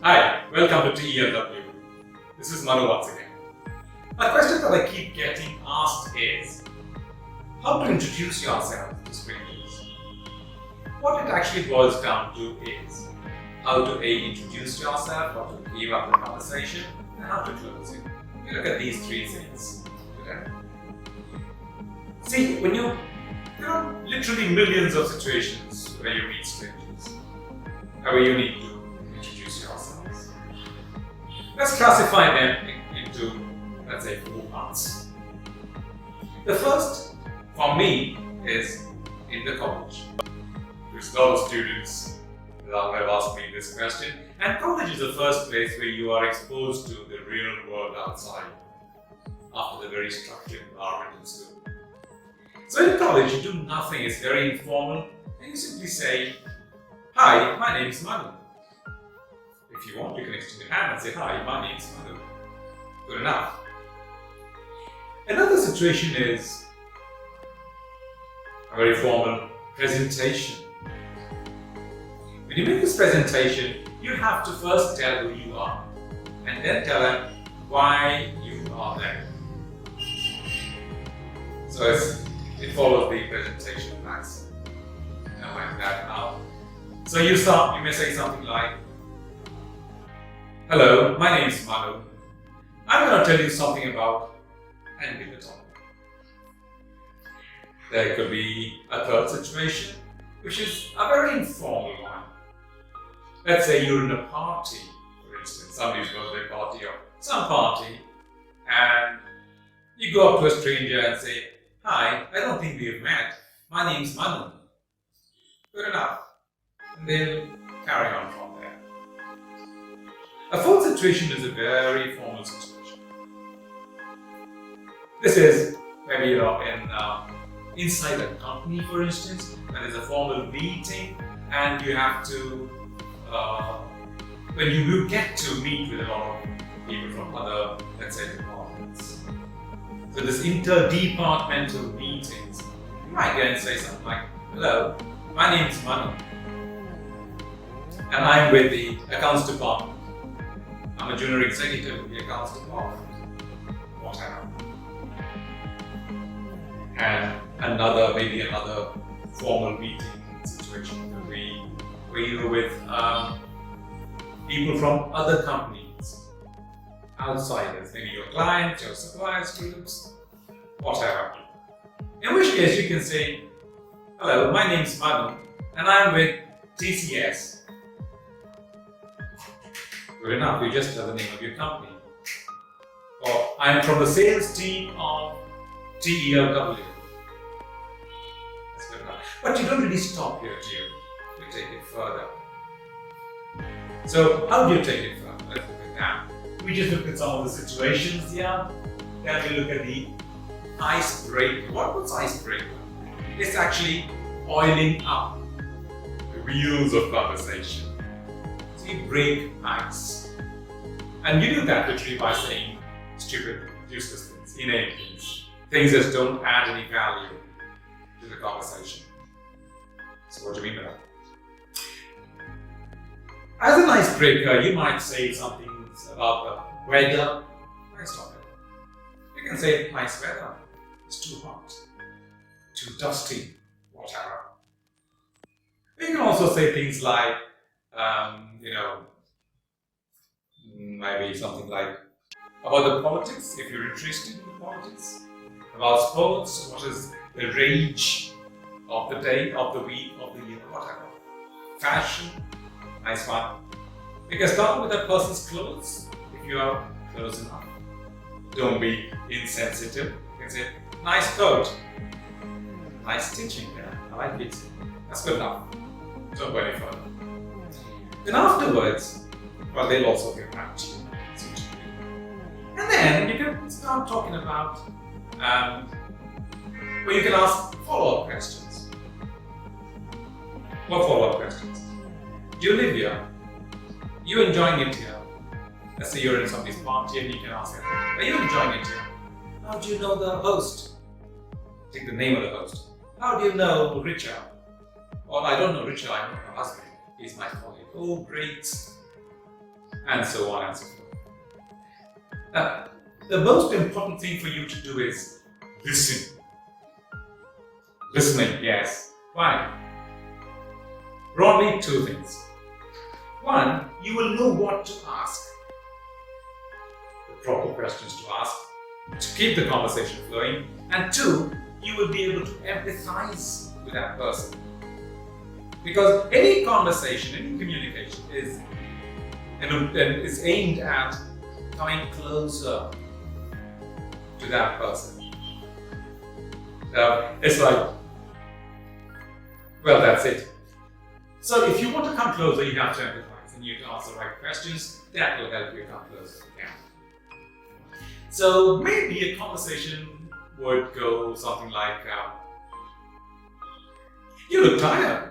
Hi, welcome to TELW. This is Manu once again. A question that I keep getting asked is how to introduce yourself to strangers. What it actually boils down to is how to introduce yourself, how to give up the conversation, and how to close it. You look at these three things. Okay? See, there are literally millions of situations where you meet strangers, where you need to introduce yourselves. Let's classify them into, let's say, 4 parts. The first, for me, is in the college. There's a lot of students that have asked me this question, and college is the first place where you are exposed to the real world outside after the very structured environment in school. So in college, you do nothing, it's very informal, and you simply say, "Hi, my name is Manu." If you want, you can extend your hand and say, "Hi, my name is Manu." Good enough. Another situation is a very formal presentation. When you make this presentation, you have to first tell who you are, and then tell them why you are there. So it follows the presentation facts. Now I'm that now. So you may say something like, "Hello, my name is Manu. I'm going to tell you something about," and give it on. There could be a third situation, which is a very informal one. Let's say you're in a party, for instance, somebody's birthday party or some party, and you go up to a stranger and say, "Hi, I don't think we've met. My name's Manu." Good enough. And they'll carry on from there. A fourth situation is a very formal situation. This is maybe inside a company, for instance, and there's a formal meeting, and you have to, when you will get to meet with a lot of people from other, let's say, departments. So this interdepartmental meetings, you might go and say something like, "Hello, my name is Manu, and I'm with the accounts department. I'm a junior executive in the accounts department," whatever. And maybe another formal meeting situation could be where you're with people from other companies, outsiders, maybe your clients, your suppliers, groups, whatever. In which case you can say, "Hello, my name's Manu, and I'm with TCS." Good enough, you just tell the name of your company. Or, "I'm from the sales team of TELW." That's good enough. But you don't really stop here, do you? You take it further. So, how do you take it further? Let's look at that. We just looked at some of the situations here. Then we look at the icebreaker. What's icebreaker? It's actually oiling up the wheels of conversation. So you break ice. And you do that literally by saying stupid, useless things, inane things that don't add any value to the conversation. So what do you mean by that? As an icebreaker, you might say something about the weather. Nice topic. You can say, "Nice weather. It's too hot, too dusty," whatever. You can also say things like, maybe something like about the politics, if you're interested in the politics, about sports, what is the rage of the day, of the week, of the year, whatever. Fashion, nice one. You can start with that person's clothes, if you are close enough. Don't be insensitive. You can say, "Nice coat. Nice stitching there. I like it." That's good enough. Don't go any further. Then afterwards, they'll also get back to you. And then you can start talking about, you can ask follow-up questions. What follow-up questions? Do you live here? Are you enjoying it here? Let's say you're in somebody's party and you can ask them, "Are you enjoying it here? How do you know the host?" Take the name of the host. "How do you know Richard?" "Well, I don't know Richard, I know her husband. He's my colleague." "Oh, great. and so on and so forth. Now, the most important thing for you to do is listen. Listening, yes. Why? Broadly, two things. One, you will know what to ask, the proper questions to ask, to keep the conversation flowing. And two, you will be able to empathize with that person. Because any conversation, any communication is aimed at coming closer to that person. It's like, well, that's it. So if you want to come closer, you have to empathize and you have to ask the right questions. That will help you come closer. Yeah. So maybe a conversation would go something like, you look tired.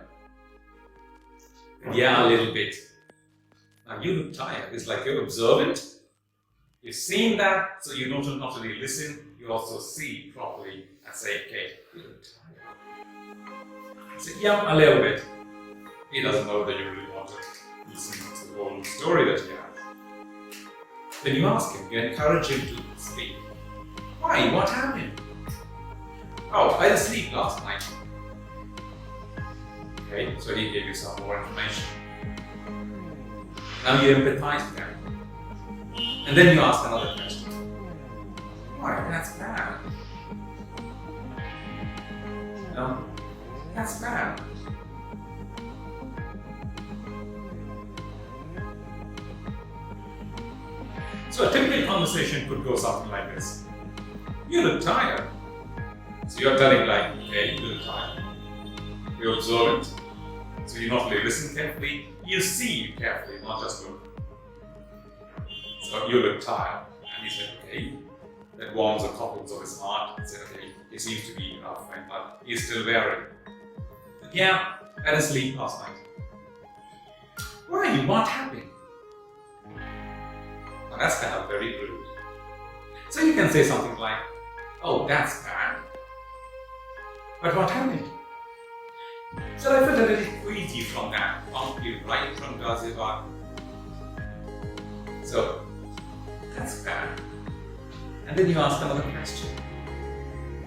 Yeah, a little bit. Now, you look tired. It's like you're observant. You've seen that, so you not only listen, you also see properly and say, okay, you look tired. Say, yeah, a little bit. He doesn't know that you really want to listen to the whole story that he has. Then you ask him, you encourage him to speak. Why? What happened? Oh, I didn't sleep last night. Okay, so he gave you some more information. Now you empathize with him. And then you ask another question. Why? That's bad. No, that's bad. So a typical conversation could go something like this. You look tired. So you're telling like, okay, you look tired. You're observant. So you not only listen carefully, you see carefully, not just look. So you look tired. And he said, okay, that warms the cockles of his heart. He said, okay, he seems to be enough, but he's still weary. But yeah, I didn't sleep last night. Why? What happened? Well, that's kind of very rude. So you can say something like, oh, that's bad. But what happened? So I felt a little queasy from that, bumpy right from Gaziabad. So, that's bad. And then you ask another question.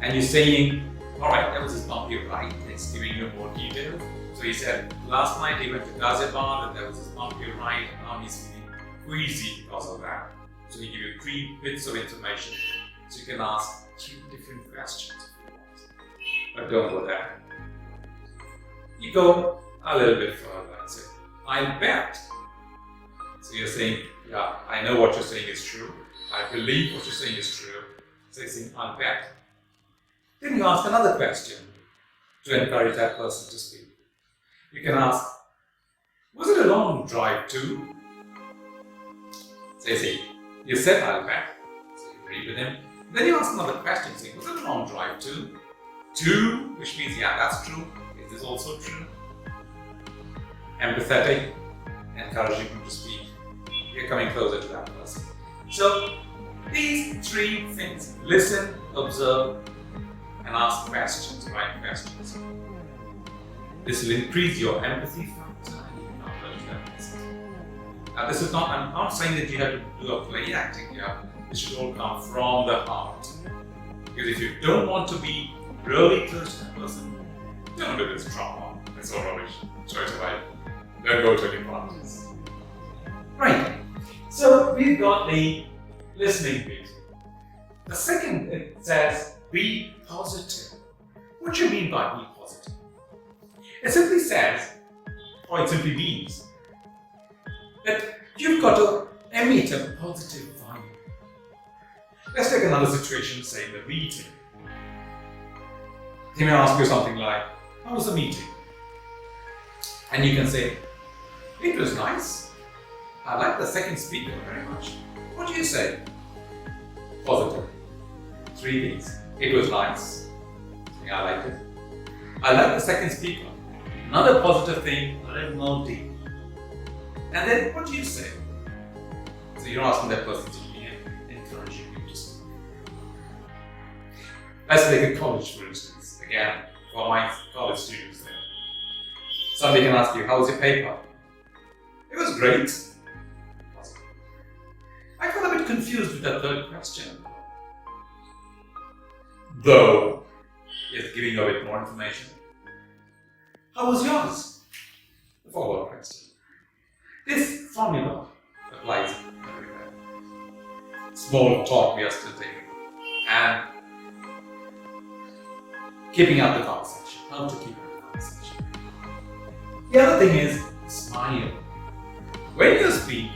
And you're saying, alright, that was his bumpy ride. It's giving you more details. So he said, last night he went to Gaziabad and that was his bumpy ride. And now he's feeling queasy because of that. So he gives you 3 bits of information. So you can ask 2 different questions if you want. But don't go there. You go a little bit further and say, I bet. So you're saying, yeah, I know what you're saying is true. I believe what you're saying is true. So you're saying, I bet. Then you ask another question to encourage that person to speak. You can ask, was it a long drive too? So you say, you said I'll bet. So you agree with him. Then you ask another question, saying, was it a long drive too? Two, which means, yeah, that's true. Is this also true? Empathetic, encouraging him to speak. You're coming closer to that person. So, these 3 things: listen, observe, and ask questions, right questions. This will increase your empathy factor and you can come closer to that person. Now, this is not, I'm not saying that you have to do a play acting here. This should all come from the heart. Because if you don't want to be really close to that person, don't do this drama. It's all rubbish. Try to like, don't go to any parties. Right. So we've got the listening bit. The second, it says, be positive. What do you mean by be positive? It simply says, or it simply means, that you've got to emit a positive vibe. Let's take another situation, say the meeting. He may ask you something like, how was the meeting? And you can say, it was nice. I like the second speaker very much. What do you say? Positive. 3 things. It was nice. Yeah, I liked it. I like the second speaker. Another positive thing, a little more deep. And then what do you say? So you're asking that person to be encouraging you to speak. Let's take a college, for instance. Again, for my college students there. Somebody can ask you, how was your paper? It was great. Positive. I got a bit confused with the third question. Though, it's giving a bit more information. How was yours? The follow-up question. This formula applies everywhere. Small talk yesterday and keeping up the conversation. How to keep up the conversation. The other thing is smile. When you speak,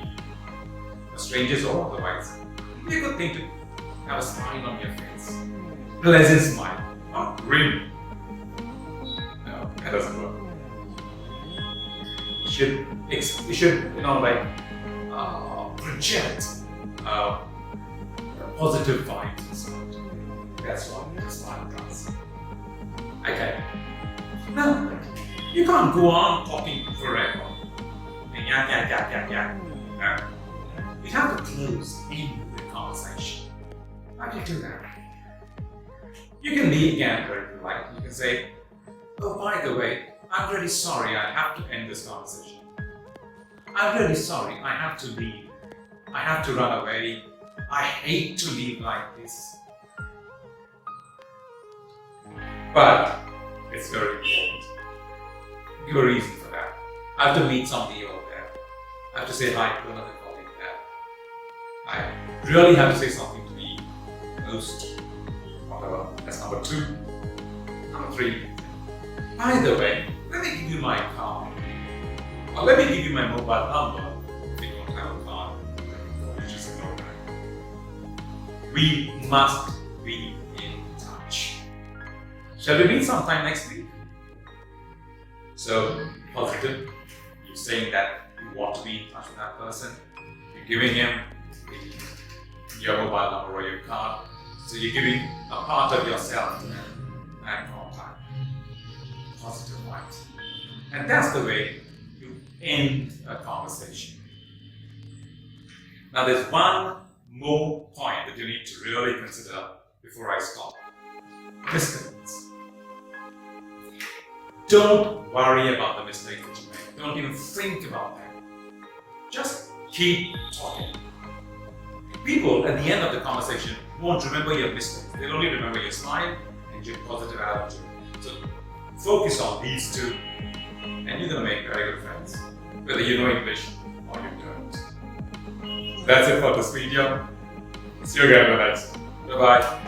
strangers or otherwise, it's a good thing to have a smile on your face. Pleasant smile, not grin. No, that doesn't work. You should, project positive vibes and stuff. That's what the smile does. Okay. Now, you can't go on talking forever. Yeah. You have to close in the conversation. How do you do that? You can leave again very polite. You can say, oh, by the way, I'm really sorry I have to end this conversation. I'm really sorry I have to leave. I have to run away. I hate to leave like this. But it's very important. Give a reason for that. I have to meet somebody over there. I have to say hi to another colleague there. I really have to say something to the host. Whatever. That's number 2. Number 3. By the way, let me give you my card. Or let me give you my mobile number. If you don't have a card, you just ignore that. We must be in touch. Shall we meet sometime next week? So, positive. You're saying that you want to be in touch with that person. You're giving him your mobile number or your card. So you're giving a part of yourself to them and contact. Positive vibes. And that's the way you end a conversation. Now there's one more point that you need to really consider before I stop. Mistakes. Don't worry about the mistakes that you make. Don't even think about them. Just keep talking. People at the end of the conversation won't remember your mistakes. They'll only remember your smile and your positive attitude. So focus on these 2 and you're going to make very good friends, whether you know English or you don't. That's it for this video. See you again in the next. Bye-bye.